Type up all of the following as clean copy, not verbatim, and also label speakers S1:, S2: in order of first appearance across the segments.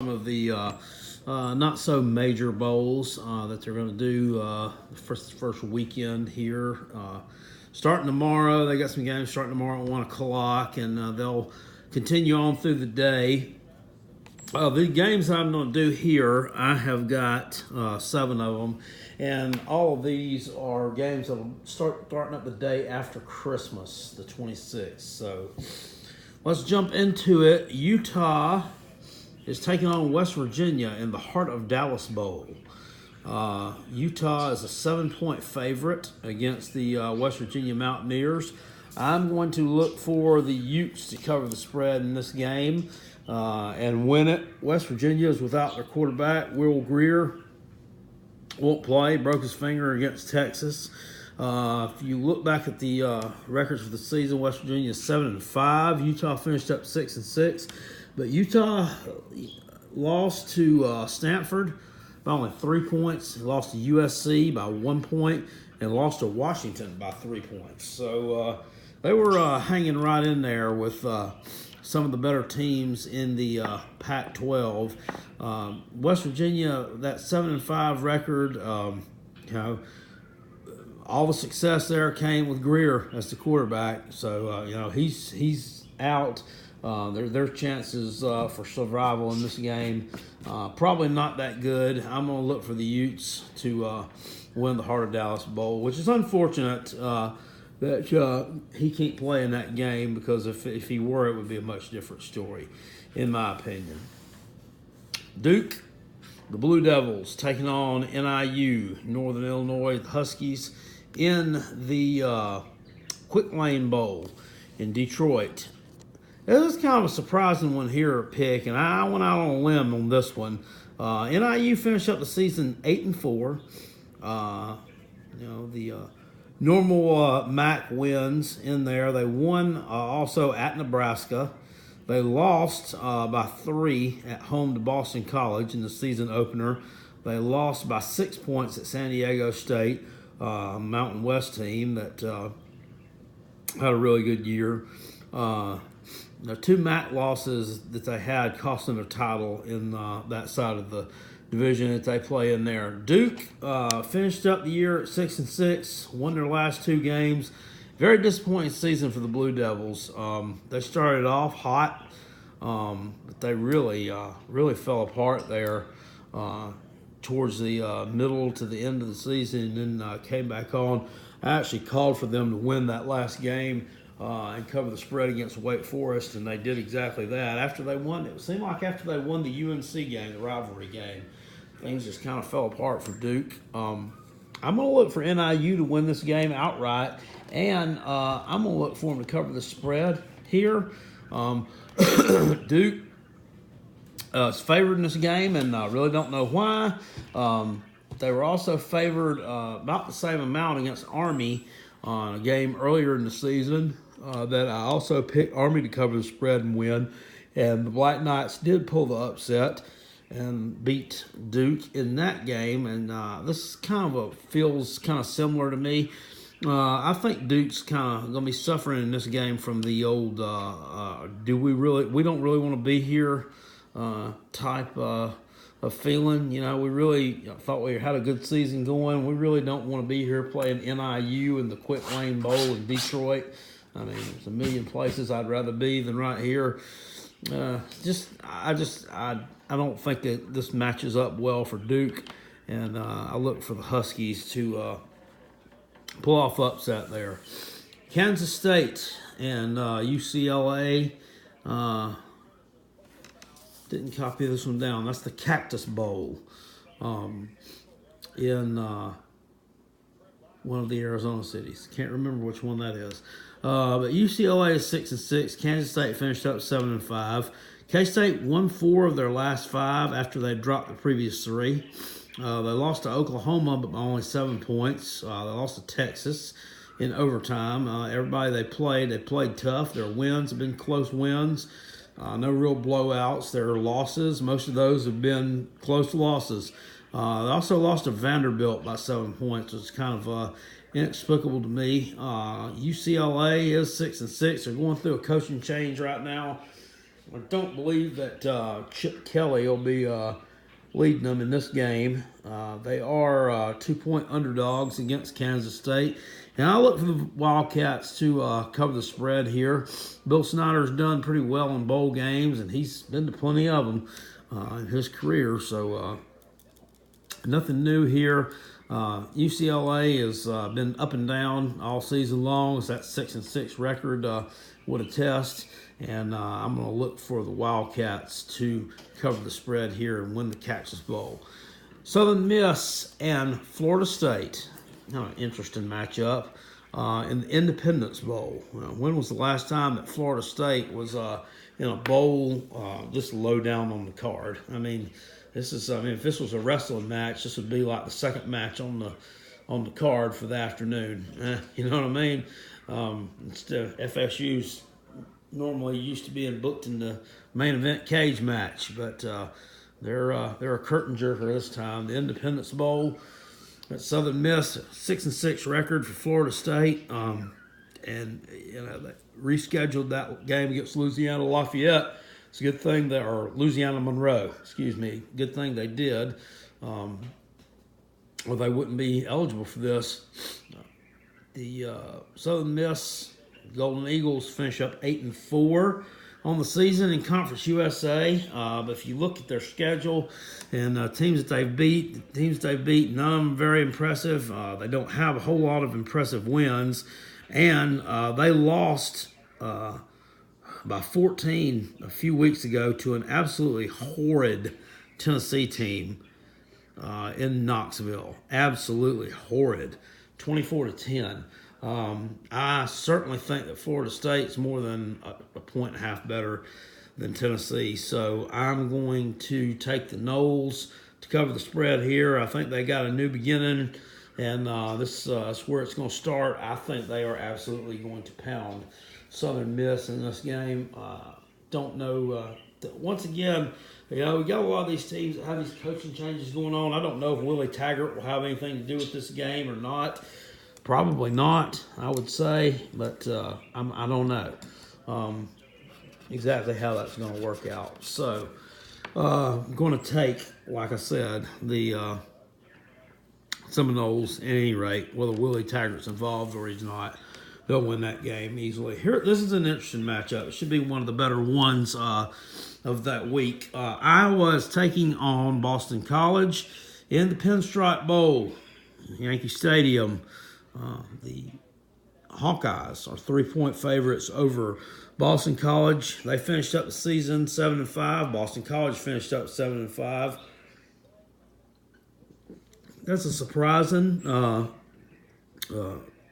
S1: Some of the not so major bowls that they're going to do first weekend here. Starting tomorrow, they got some games starting tomorrow at 1 o'clock, and they'll continue on through the day. The games I'm going to do here, I have got 7 of them, and all of these are games that will starting up the day after Christmas, the 26th. So let's jump into it. Utah is taking on West Virginia in the Heart of Dallas Bowl. Utah is a 7-point favorite against the West Virginia Mountaineers. I'm going to look for the Utes to cover the spread in this game and win it. West Virginia is without their quarterback. Will Greer won't play, broke his finger against Texas. If you look back at the records for the season, West Virginia is 7-5. Utah finished up 6-6. But Utah lost to Stanford by only 3 points, lost to USC by 1 point, and lost to Washington by 3 points. So they were hanging right in there with some of the better teams in the Pac-12. West Virginia, that 7-5 record, all the success there came with Greer as the quarterback. So he's out. Their chances for survival in this game probably not that good. I'm going to look for the Utes to win the Heart of Dallas Bowl, which is unfortunate that he can't play in that game, because if he were, it would be a much different story, in my opinion. Duke, the Blue Devils, taking on NIU, Northern Illinois, the Huskies, in the Quick Lane Bowl in Detroit. This is kind of a surprising one here at pick, and I went out on a limb on this one. NIU finished up the season 8-4. The normal MAC wins in there. They won also at Nebraska. They lost by 3 at home to Boston College in the season opener. They lost by 6 points at San Diego State, Mountain West team that had a really good year. The 2 MAC losses that they had cost them a title in that side of the division that they play in there. Duke finished up the year at 6-6, won their last 2 games. Very disappointing season for the Blue Devils. They started off hot, but they really fell apart there towards the middle to the end of the season, and then came back on. I actually called for them to win that last game and cover the spread against Wake Forest, and they did exactly that. After they won, it seemed like after they won the UNC game, the rivalry game, things just kind of fell apart for Duke. I'm going to look for NIU to win this game outright, and I'm going to look for them to cover the spread here. Duke is favored in this game, and I really don't know why. They were also favored about the same amount against Army on a game earlier in the season that I also picked Army to cover the spread and win. And the Black Knights did pull the upset and beat Duke in that game. And this feels kind of similar to me. I think Duke's kind of going to be suffering in this game from the old we don't really want to be here type of feeling. We really thought we had a good season going. We really don't want to be here playing NIU in the Quick Lane Bowl in Detroit. I mean, there's a million places I'd rather be than right here. I don't think that this matches up well for Duke, and I look for the Huskies to pull off upset there. Kansas State and UCLA. Didn't copy this one down. That's the Cactus Bowl in one of the Arizona cities. Can't remember which one that is. But UCLA is 6-6. Kansas State finished up 7-5. K-State won 4 of their last 5 after they dropped the previous 3. They lost to Oklahoma, but by only 7 points. They lost to Texas in overtime. Everybody they played tough. Their wins have been close wins. No real blowouts. There are losses. Most of those have been close losses. They also lost to Vanderbilt by 7 points, which is kind of inexplicable to me. UCLA is 6-6. They're going through a coaching change right now. I don't believe that Chip Kelly will be leading them in this game. They are 2-point underdogs against Kansas State. And I look for the Wildcats to cover the spread here. Bill Snyder's done pretty well in bowl games, and he's been to plenty of them in his career. So nothing new here. UCLA has been up and down all season long. It's that 6-6 record would attest. And I'm going to look for the Wildcats to cover the spread here and win the Cactus Bowl. Southern Miss and Florida State. Kind of an interesting matchup in the Independence Bowl. When was the last time that Florida State was in a bowl just low down on the card? I mean, if this was a wrestling match, this would be like the second match on the card for the afternoon. You know what I mean? FSU's normally used to being booked in the main event cage match, but they're a curtain jerker this time. The Independence Bowl at Southern Miss, 6-6 record for Florida State, and they rescheduled that game against Louisiana Lafayette. It's a good thing that, or Louisiana Monroe, excuse me. Good thing they did, or they wouldn't be eligible for this. The Southern Miss Golden Eagles finish up 8-4 on the season in Conference USA. But if you look at their schedule and teams that they've beat, none of them very impressive. They don't have a whole lot of impressive wins, and they lost by 14 a few weeks ago to an absolutely horrid Tennessee team in Knoxville. Absolutely horrid, 24-10. I certainly think that Florida State's more than a point and a half better than Tennessee. So I'm going to take the Noles to cover the spread here. I think they got a new beginning, and this is where it's going to start. I think they are absolutely going to pound Southern Miss in this game. Don't know. Once again, we got a lot of these teams that have these coaching changes going on. I don't know if Willie Taggart will have anything to do with this game or not. Probably not, I would say, but I don't know exactly how that's going to work out. So I'm going to take, like I said, the Seminoles at any rate, whether Willie Taggart's involved or he's not. They'll win that game easily. Here, this is an interesting matchup. It should be one of the better ones of that week. Iowa is taking on Boston College in the Pinstripe Bowl, Yankee Stadium. The Hawkeyes are 3-point favorites over Boston College. They finished up the season 7-5. Boston College finished up 7-5. That's a surprising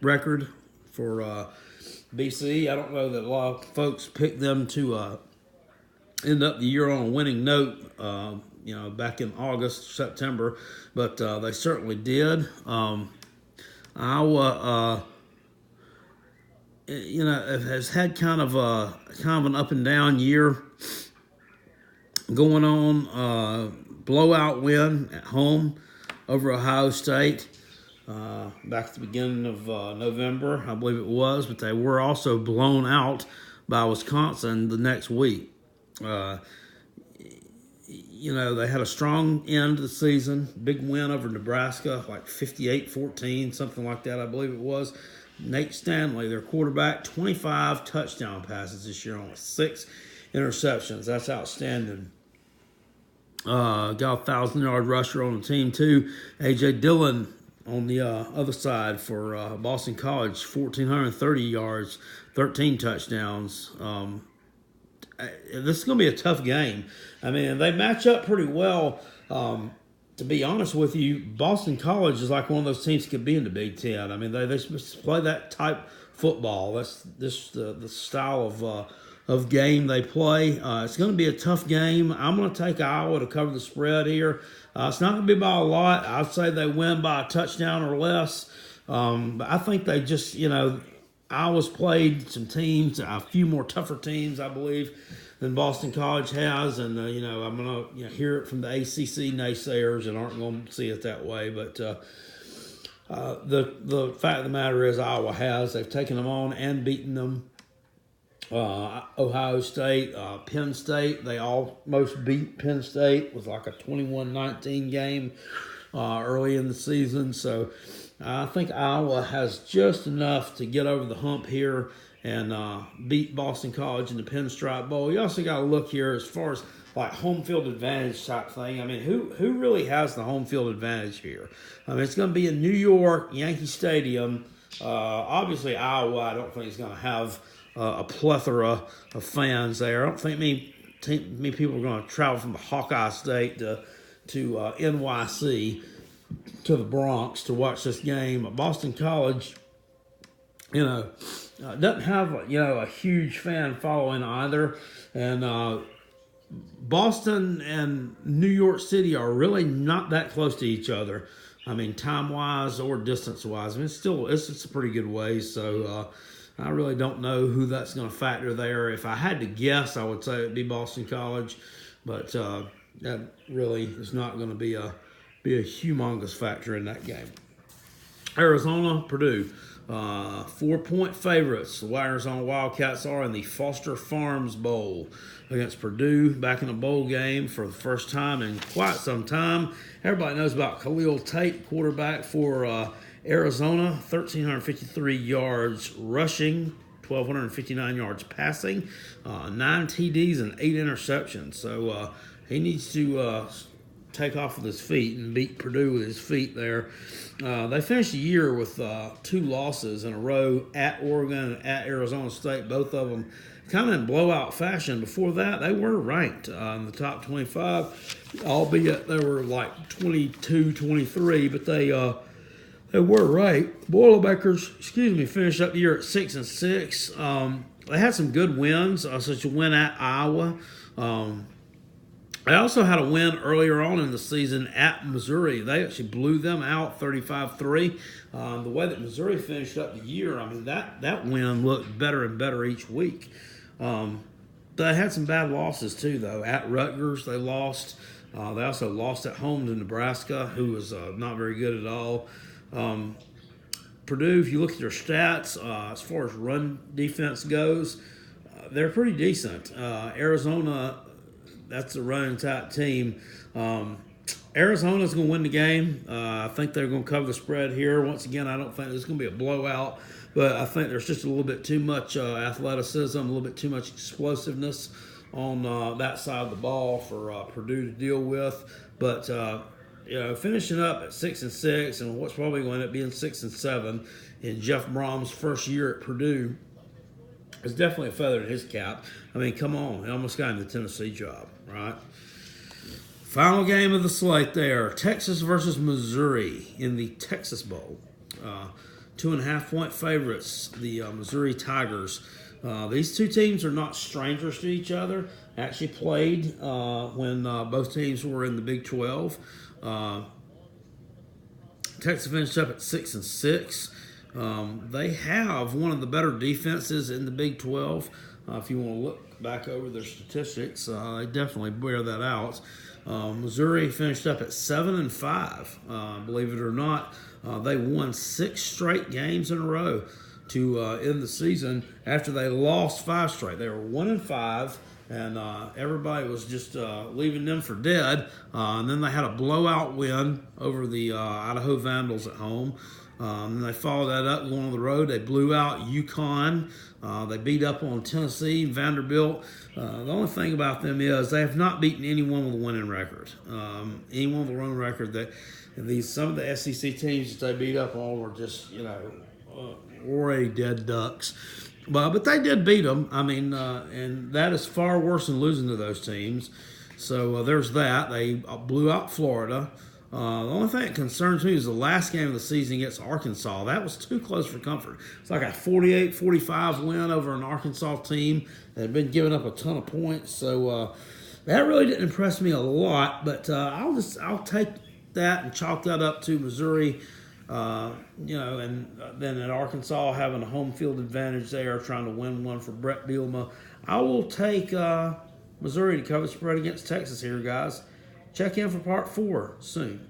S1: record for BC. I don't know that a lot of folks picked them to end up the year on a winning note, back in August, September, but they certainly did. Iowa, has had kind of an up and down year going on. Blowout win at home over Ohio State back at the beginning of November, I believe it was, but they were also blown out by Wisconsin the next week. They had a strong end to the season, big win over Nebraska, like 58-14, something like that, I believe it was. Nate Stanley, their quarterback, 25 touchdown passes this year on 6 interceptions. That's outstanding. Got a 1,000-yard rusher on the team, too. A.J. Dillon on the other side for Boston College, 1,430 yards, 13 touchdowns. This is going to be a tough game. I mean, they match up pretty well. To be honest with you, Boston College is like one of those teams that could be in the Big Ten. I mean, they play that type football. That's the style of game they play. It's going to be a tough game. I'm going to take Iowa to cover the spread here. It's not going to be by a lot. I'd say they win by a touchdown or less. But I think they just, Iowa's played some teams, a few more tougher teams, I believe, than Boston College has. And, I'm going to hear it from the ACC naysayers and aren't going to see it that way. But the fact of the matter is Iowa has. They've taken them on and beaten them. Ohio State, Penn State. They almost beat Penn State. It was like a 21-19 game early in the season. So I think Iowa has just enough to get over the hump here and beat Boston College in the Pinstripe Bowl. You also got to look here as far as like home field advantage type thing. I mean, who really has the home field advantage here? I mean, it's going to be in New York, Yankee Stadium. Obviously, Iowa, I don't think is going to have a plethora of fans there. I don't think many people are going to travel from the Hawkeye State to NYC to the Bronx to watch this game. Boston College, doesn't have a huge fan following either, and Boston and New York City are really not that close to each other. I mean, time-wise or distance-wise. I mean, it's a pretty good ways. So I really don't know who that's going to factor there. If I had to guess, I would say it'd be Boston College, but that really is not going to be a humongous factor in that game. Arizona, Purdue. 4-point favorites. The Arizona Wildcats are in the Foster Farms Bowl against Purdue, back in a bowl game for the first time in quite some time. Everybody knows about Khalil Tate, quarterback for Arizona, 1,353 yards rushing, 1,259 yards passing, 9 TDs and 8 interceptions. So he needs to take off with his feet and beat Purdue with his feet there. They finished the year with 2 losses in a row at Oregon and at Arizona State, both of them kind of in blowout fashion. Before that, they were ranked in the top 25, albeit they were like 22, 23, but they were ranked. Boilermakers, finished up the year at 6-6. They had some good wins, such a win at Iowa. They also had a win earlier on in the season at Missouri. They actually blew them out 35-3. The way that Missouri finished up the year, I mean, that win looked better and better each week. They had some bad losses too, though. At Rutgers, they lost. They also lost at home to Nebraska, who was not very good at all. Purdue, if you look at their stats, as far as run defense goes, they're pretty decent. Arizona, that's a running type team. Arizona's going to win the game. I think they're going to cover the spread here. Once again, I don't think it's going to be a blowout, but I think there's just a little bit too much athleticism, a little bit too much explosiveness on that side of the ball for Purdue to deal with. But finishing up at 6-6, and what's probably going to end up being 6-7 in Jeff Brom's first year at Purdue is definitely a feather in his cap. I mean, come on, he almost got him the Tennessee job, right? Final game of the slate there, Texas versus Missouri in the Texas Bowl. 2.5-point favorites, the Missouri Tigers. These two teams are not strangers to each other. Actually played when both teams were in the Big 12. Texas finished up at 6-6. They have one of the better defenses in the Big 12. If you want to look back over their statistics, they definitely bear that out. Missouri finished up at 7-5. Believe it or not, they won 6 straight games in a row to end the season after they lost 5 straight. They were 1-5, and everybody was just leaving them for dead. And then they had a blowout win over the Idaho Vandals at home. And they followed that up going on the road. They blew out UConn. They beat up on Tennessee, Vanderbilt. The only thing about them is they have not beaten anyone with a winning record. Anyone with a winning record that some of the SEC teams that they beat up on were just already dead ducks. But they did beat them. I mean, and that is far worse than losing to those teams. So there's that. They blew out Florida. The only thing that concerns me is the last game of the season against Arkansas. That was too close for comfort. It's like a 48-45 win over an Arkansas team that had been giving up a ton of points. So that really didn't impress me a lot. But I'll take that and chalk that up to Missouri. And then at Arkansas having a home field advantage there, trying to win one for Brett Bielema. I will take Missouri to cover the spread against Texas here, guys. Check in for part 4 soon.